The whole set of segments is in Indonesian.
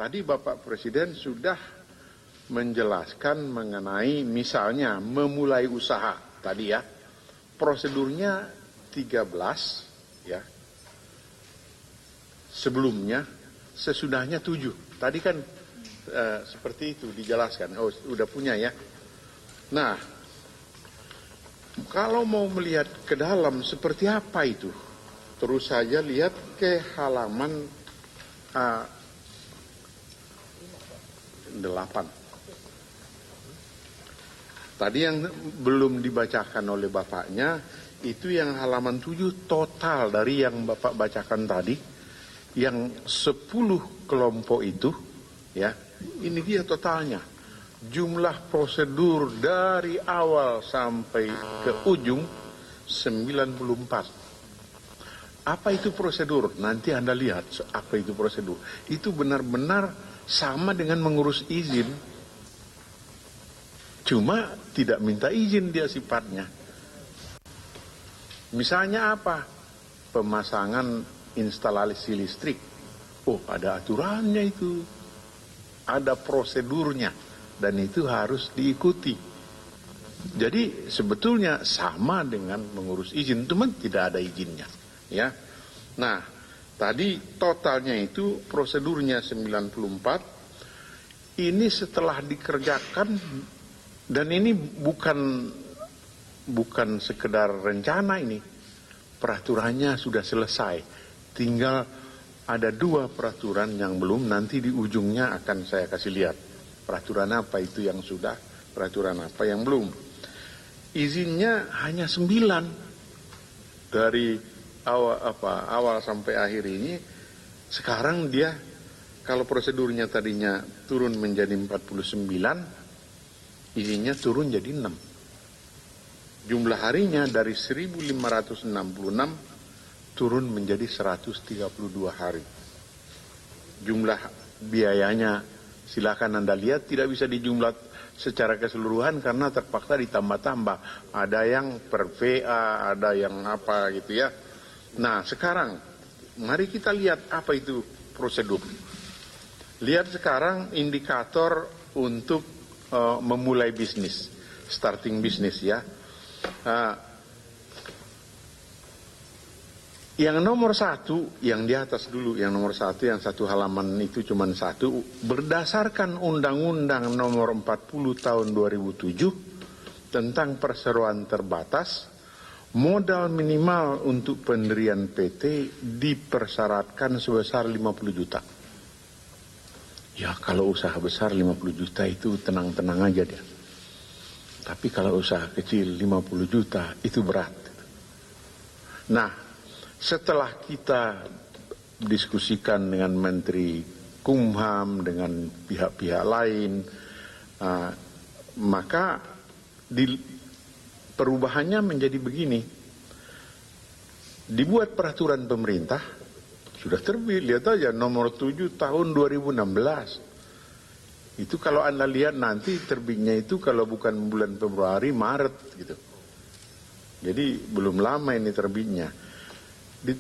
tadi Bapak Presiden sudah menjelaskan mengenai misalnya memulai usaha tadi ya. Prosedurnya 13 ya. Sebelumnya, sesudahnya 7. Tadi kan seperti itu dijelaskan. Oh, udah punya ya. Nah, kalau mau melihat ke dalam seperti apa itu, terus saja lihat ke halaman 8. Tadi yang belum dibacakan oleh Bapaknya, itu yang halaman 7 total dari yang Bapak bacakan tadi, yang 10 kelompok itu, ya, ini dia totalnya. Jumlah prosedur dari awal sampai ke ujung 94. Apa itu prosedur? Nanti Anda lihat apa itu prosedur. Itu benar-benar sama dengan mengurus izin. Cuma tidak minta izin dia sifatnya. Misalnya apa? Pemasangan instalasi listrik. Oh, ada aturannya itu. Ada prosedurnya. Dan itu harus diikuti. Jadi sebetulnya sama dengan mengurus izin, cuma tidak ada izinnya. Ya. Nah, tadi totalnya itu prosedurnya 94. Ini setelah dikerjakan, dan ini bukan sekedar rencana ini. Peraturannya sudah selesai. Tinggal ada 2 peraturan yang belum, nanti di ujungnya akan saya kasih lihat. Peraturan apa itu yang sudah, peraturan apa yang belum. Izinnya hanya 9 dari awal sampai akhir ini. Sekarang dia kalau prosedurnya tadinya turun menjadi 49, izinnya turun jadi 6. Jumlah harinya dari 1566 turun menjadi 132 hari. Jumlah biayanya silakan Anda lihat, tidak bisa dijumlah secara keseluruhan karena terpaksa ditambah-tambah. Ada yang per VA, ada yang apa gitu ya. Nah, sekarang mari kita lihat apa itu prosedur. Lihat sekarang indikator untuk memulai bisnis, starting bisnis ya. Yang nomor 1, yang di atas dulu, yang nomor 1, yang satu halaman itu cuma 1, berdasarkan Undang-Undang nomor 40 tahun 2007 tentang perseroan terbatas, modal minimal untuk pendirian PT dipersyaratkan sebesar 50 juta. Ya kalau usaha besar 50 juta itu tenang-tenang aja dia. Tapi kalau usaha kecil 50 juta itu berat. Nah, setelah kita diskusikan dengan Menteri Kumham, dengan pihak-pihak lain, maka perubahannya menjadi begini. Dibuat peraturan pemerintah, sudah terbit, lihat aja nomor 7 tahun 2016. Itu kalau Anda lihat nanti terbitnya itu kalau bukan bulan Februari, Maret gitu. Jadi belum lama ini terbitnya. Di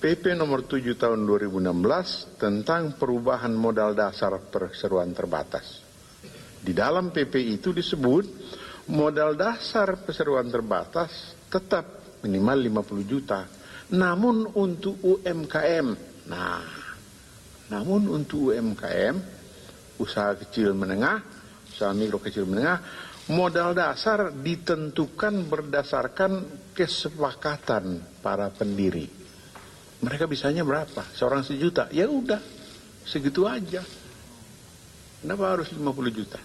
PP nomor 7 tahun 2016 tentang perubahan modal dasar perseroan terbatas. Di dalam PP itu disebut modal dasar perseroan terbatas tetap minimal 50 juta. Namun untuk UMKM, namun untuk UMKM, usaha kecil menengah, usaha mikro kecil menengah, modal dasar ditentukan berdasarkan kesepakatan para pendiri. Mereka bisanya berapa? Seorang 1 juta. Ya udah, segitu aja. Kenapa harus 50 juta?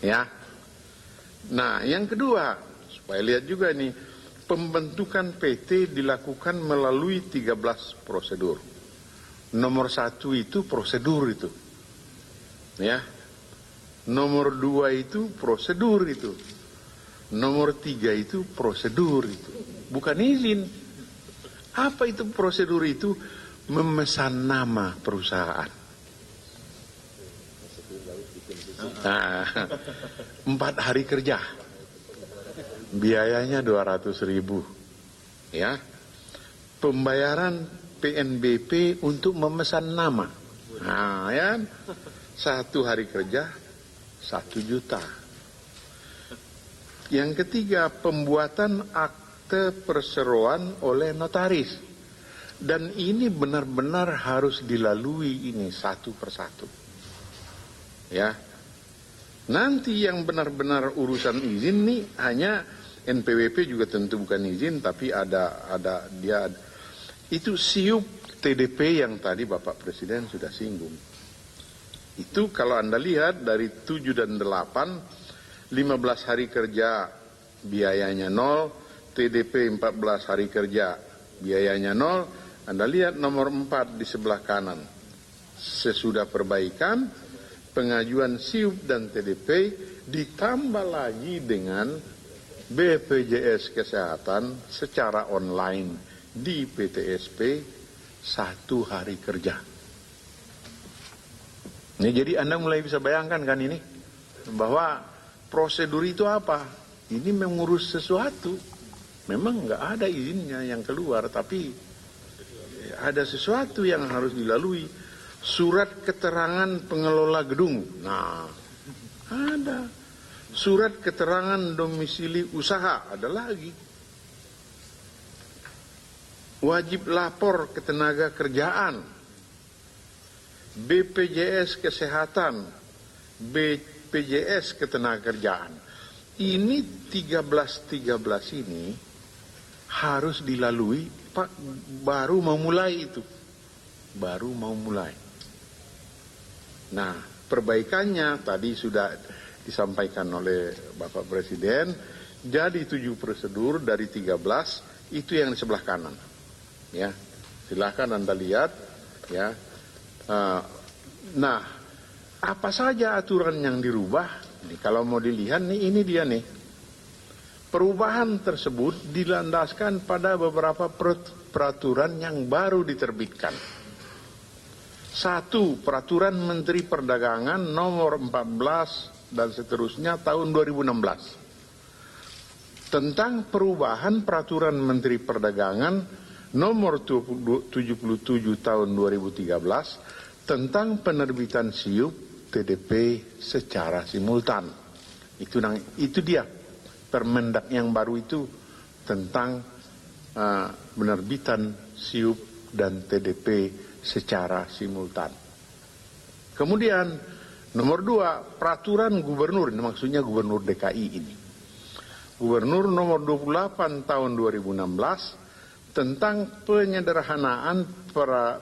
Ya. Nah, yang kedua, supaya lihat juga nih, pembentukan PT dilakukan melalui 13 prosedur. Nomor 1 itu prosedur itu. Ya. Nomor 2 itu prosedur itu. Nomor 3 itu prosedur itu. Bukan izin. Apa itu prosedur itu? Memesan nama perusahaan. 4 hari kerja. Biayanya 200.000. Ya. Pembayaran PNBP untuk memesan nama. Nah, ya, 1 hari kerja 1 juta. Yang ketiga, pembuatan akte perseroan oleh notaris. Dan ini benar-benar harus dilalui ini satu persatu. Ya. Nanti yang benar-benar urusan izin nih hanya NPWP juga tentu bukan izin, tapi itu SIUP TDP yang tadi Bapak Presiden sudah singgung. Itu kalau Anda lihat dari 7 dan 8, 15 hari kerja biayanya 0, TDP 14 hari kerja biayanya 0. Anda lihat nomor 4 di sebelah kanan. Sesudah perbaikan, pengajuan SIUP dan TDP ditambah lagi dengan BPJS Kesehatan secara online di PTSP 1 hari kerja. Ini jadi Anda mulai bisa bayangkan kan ini, bahwa prosedur itu apa? Ini mengurus sesuatu. Memang nggak ada izinnya yang keluar, tapi ada sesuatu yang harus dilalui. Surat keterangan pengelola gedung. Nah, ada. Surat keterangan domisili usaha, ada lagi. Wajib lapor ketenaga kerjaan. BPJS Kesehatan, BPJS ketenaga kerjaan. Ini 13 ini harus dilalui, Pak, baru mau mulai itu. Baru mau mulai. Nah, perbaikannya tadi sudah disampaikan oleh Bapak Presiden, jadi 7 prosedur dari 13, itu yang di sebelah kanan. Ya, silakan Anda lihat. Ya, nah, apa saja aturan yang dirubah? Nih, kalau mau dilihat nih, ini dia nih. Perubahan tersebut dilandaskan pada beberapa peraturan yang baru diterbitkan. 1. Peraturan Menteri Perdagangan nomor 14 dan seterusnya tahun 2016. Tentang perubahan peraturan Menteri Perdagangan nomor 77 tahun 2013 tentang penerbitan SIUP TDP secara simultan. Itu dia Permendak yang baru itu tentang penerbitan SIUP dan TDP secara simultan. Kemudian nomor 2, peraturan gubernur, ini maksudnya gubernur DKI ini. Gubernur nomor 28 tahun 2016 tentang penyederhanaan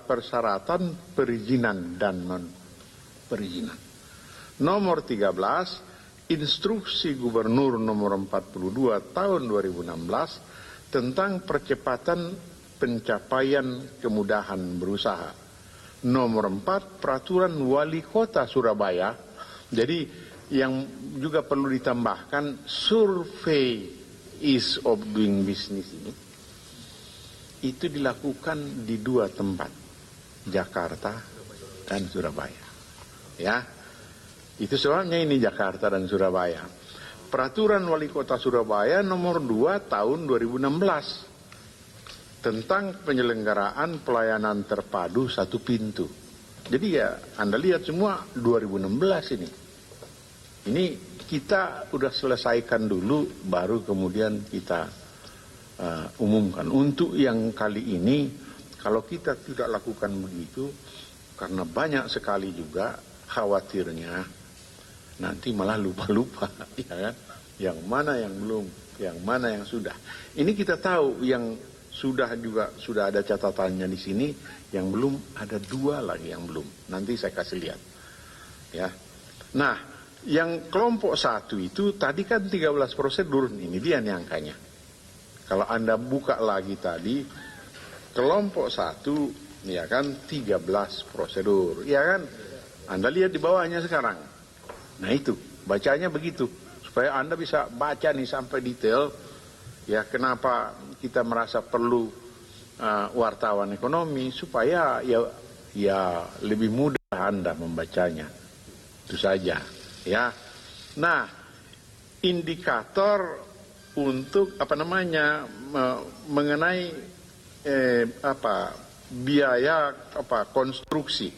persyaratan perizinan dan non perizinan. Nomor 13, Instruksi Gubernur nomor 42 tahun 2016 tentang percepatan pencapaian kemudahan berusaha. Nomor 4, Peraturan Wali Kota Surabaya. Jadi yang juga perlu ditambahkan, survei ease of doing business ini, itu dilakukan di 2 tempat, Jakarta dan Surabaya. Ya, itu sebabnya ini Jakarta dan Surabaya. Peraturan Wali Kota Surabaya nomor 2 tahun 2016 tentang penyelenggaraan pelayanan terpadu 1 pintu. Jadi ya Anda lihat semua 2016 ini. Ini kita udah selesaikan dulu, baru kemudian kita umumkan. Untuk yang kali ini, kalau kita tidak lakukan begitu, karena banyak sekali juga khawatirnya nanti malah lupa-lupa, ya kan? Yang mana yang belum, yang mana yang sudah. Ini kita tahu yang sudah ada catatannya di sini, yang belum ada 2 lagi yang belum. Nanti saya kasih lihat. Ya. Nah, yang kelompok 1 itu tadi kan 13 prosedur, ini dia nih angkanya. Kalau Anda buka lagi tadi, kelompok 1 ya kan 13 prosedur, ya kan? Anda lihat di bawahnya sekarang. Nah itu, bacanya begitu. Supaya Anda bisa baca nih sampai detail, ya kenapa kita merasa perlu wartawan ekonomi, supaya ya lebih mudah Anda membacanya. Itu saja, ya. Nah, indikator untuk mengenai biaya konstruksi.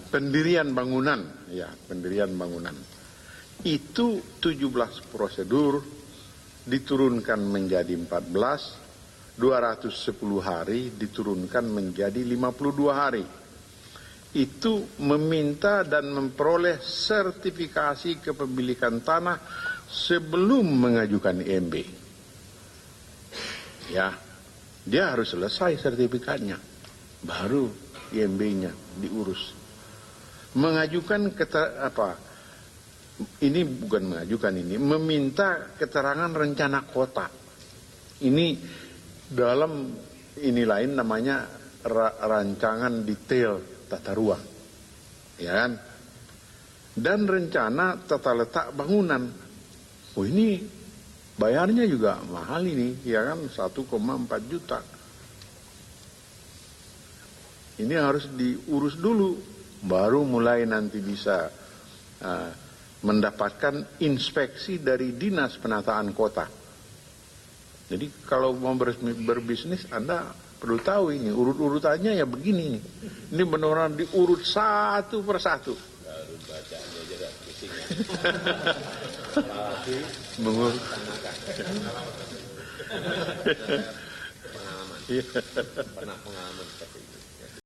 pendirian bangunan, ya pendirian bangunan. Itu 17 prosedur diturunkan menjadi 14, 210 hari diturunkan menjadi 52 hari. Itu meminta dan memperoleh sertifikasi kepemilikan tanah sebelum mengajukan IMB. Ya, dia harus selesai sertifikatnya, baru IMB-nya diurus. Mengajukan ini bukan mengajukan, ini meminta keterangan rencana kota. Ini dalam ini lain namanya rancangan detail tata ruang, ya kan? Dan rencana tata letak bangunan. Oh, ini bayarnya juga mahal ini, ya kan? 1,4 juta. Ini harus diurus dulu, baru mulai nanti bisa mendapatkan inspeksi dari Dinas Penataan Kota. Jadi kalau mau berbisnis, Anda perlu tahu ini urut-urutannya ya begini nih. Ini benar-benar diurut satu persatu. Baru bacaannya aja gak pusing ya. Mengurut pengalaman. Pernah pengalaman seperti itu.